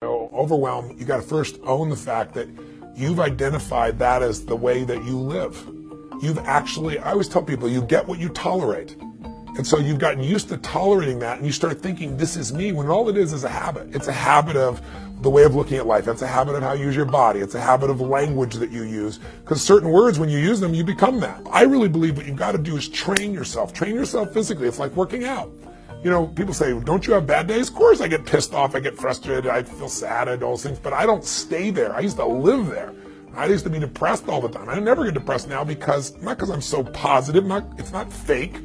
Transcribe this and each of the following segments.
Overwhelm, you got to first own the fact that you've identified that as the way that you live. I always tell people, you get what you tolerate. And so you've gotten used to tolerating that, and you start thinking, this is me, when all it is a habit. It's a habit of the way of looking at life. It's a habit of how you use your body. It's a habit of language that you use. Because certain words, when you use them, you become that. I really believe what you've got to do is train yourself. Train yourself physically. It's like working out. People say, don't you have bad days? Of course I get pissed off, I get frustrated, I feel sad, I do all those things, but I don't stay there. I used to live there. I used to be depressed all the time. I never get depressed now not because I'm so positive, it's not fake.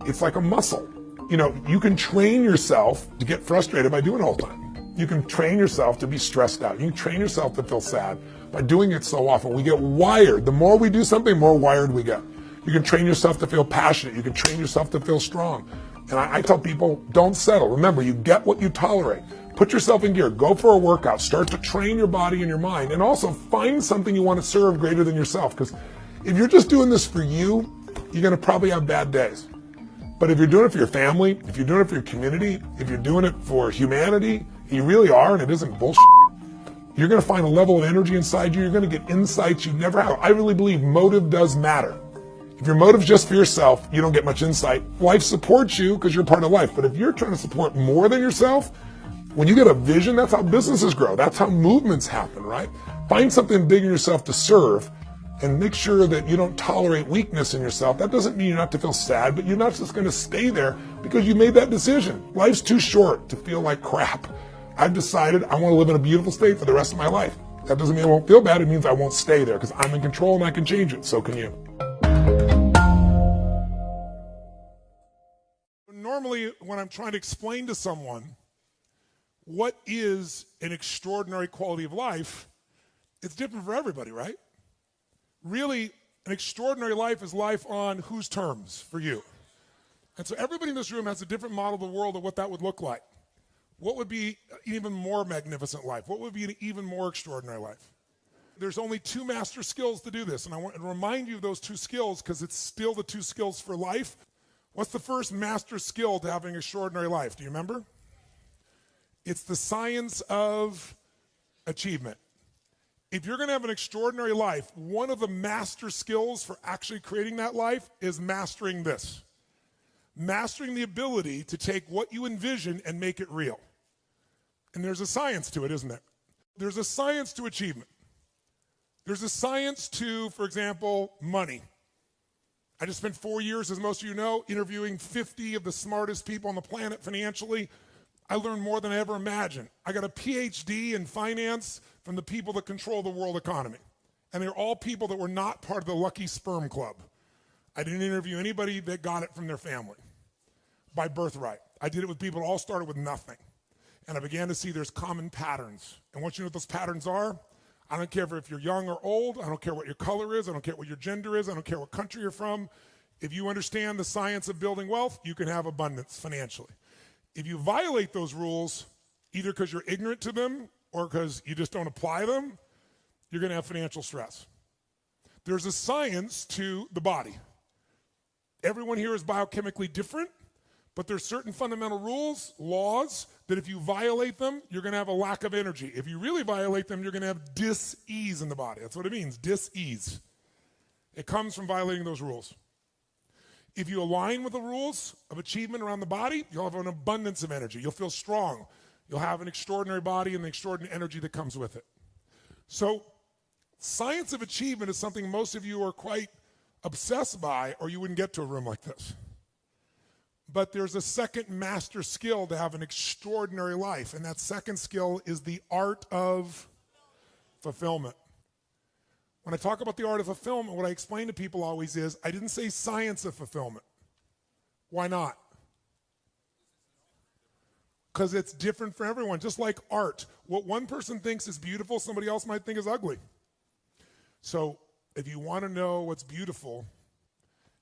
It's like a muscle. You can train yourself to get frustrated by doing it all the time. You can train yourself to be stressed out. You can train yourself to feel sad by doing it so often. We get wired. The more we do something, the more wired we get. You can train yourself to feel passionate. You can train yourself to feel strong. And I tell people, don't settle. Remember, you get what you tolerate. Put yourself in gear. Go for a workout. Start to train your body and your mind. And also find something you want to serve greater than yourself. Because if you're just doing this for you, you're going to probably have bad days. But if you're doing it for your family, if you're doing it for your community, if you're doing it for humanity, you really are, and it isn't bullshit, you're going to find a level of energy inside you. You're going to get insights you never have. I really believe motive does matter. If your motive's just for yourself, you don't get much insight. Life supports you because you're part of life. But if you're trying to support more than yourself, when you get a vision, that's how businesses grow. That's how movements happen, right? Find something big in yourself to serve, and make sure that you don't tolerate weakness in yourself. That doesn't mean you're not to feel sad, but you're not just going to stay there because you made that decision. Life's too short to feel like crap. I've decided I want to live in a beautiful state for the rest of my life. That doesn't mean I won't feel bad. It means I won't stay there because I'm in control and I can change it. So can you. Normally, when I'm trying to explain to someone what is an extraordinary quality of life, it's different for everybody, right? Really, an extraordinary life is life on whose terms for you? And so everybody in this room has a different model of the world of what that would look like. What would be an even more magnificent life? What would be an even more extraordinary life? There's only two master skills to do this, and I want to remind you of those two skills because it's still the two skills for life. What's the first master skill to having an extraordinary life? Do you remember? It's the science of achievement. If you're going to have an extraordinary life, one of the master skills for actually creating that life is mastering this. Mastering the ability to take what you envision and make it real. And there's a science to it, isn't there? There's a science to achievement. There's a science to, for example, money. I just spent 4 years, as most of you know, interviewing 50 of the smartest people on the planet financially. I learned more than I ever imagined. I got a PhD in finance from the people that control the world economy. And they're all people that were not part of the lucky sperm club. I didn't interview anybody that got it from their family by birthright. I did it with people that all started with nothing. And I began to see there's common patterns. And once you know what those patterns are, I don't care if you're young or old. I don't care what your color is. I don't care what your gender is. I don't care what country you're from. If you understand the science of building wealth, you can have abundance financially. If you violate those rules, either because you're ignorant to them or because you just don't apply them, you're going to have financial stress. There's a science to the body. Everyone here is biochemically different, but there's certain fundamental rules, laws, that if you violate them, you're going to have a lack of energy. If you really violate them, you're going to have dis-ease in the body. That's what it means, dis-ease. It comes from violating those rules. If you align with the rules of achievement around the body, you'll have an abundance of energy. You'll feel strong. You'll have an extraordinary body and the extraordinary energy that comes with it. So, science of achievement is something most of you are quite obsessed by, or you wouldn't get to a room like this. But there's a second master skill to have an extraordinary life, and that second skill is the art of fulfillment. When I talk about the art of fulfillment, what I explain to people always is, I didn't say science of fulfillment. Why not? Because it's different for everyone, just like art. What one person thinks is beautiful, somebody else might think is ugly. So if you want to know what's beautiful,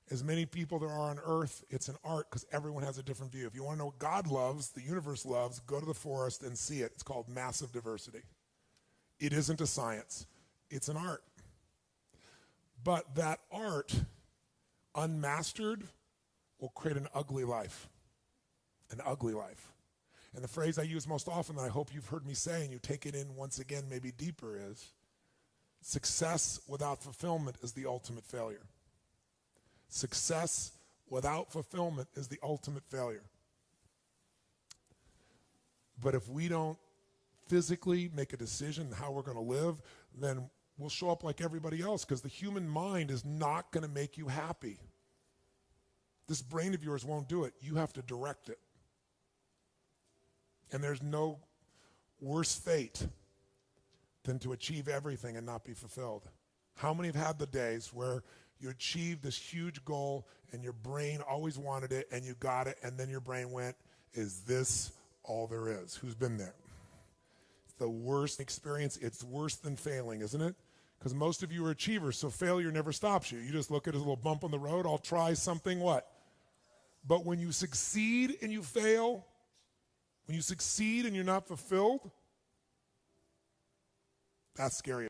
as many people there are on earth, it's an art because everyone has a different view. If you want to know what God loves, the universe loves, go to the forest and see it. It's called massive diversity. It isn't a science. It's an art. But that art, unmastered, will create an ugly life. An ugly life. And the phrase I use most often that I hope you've heard me say and you take it in once again, maybe deeper, is success without fulfillment is the ultimate failure. Success without fulfillment is the ultimate failure. But if we don't physically make a decision how we're going to live, then we'll show up like everybody else, because the human mind is not going to make you happy. This brain of yours won't do it. You have to direct it. And there's no worse fate than to achieve everything and not be fulfilled. How many have had the days where you achieved this huge goal and your brain always wanted it and you got it, and then your brain went, is this all there is? Who's been there? It's the worst experience. It's worse than failing, isn't it? Because most of you are achievers, so failure never stops you. You just look at it as a little bump on the road. I'll try something, what? But when you succeed and you fail, when you succeed and you're not fulfilled, that's scary.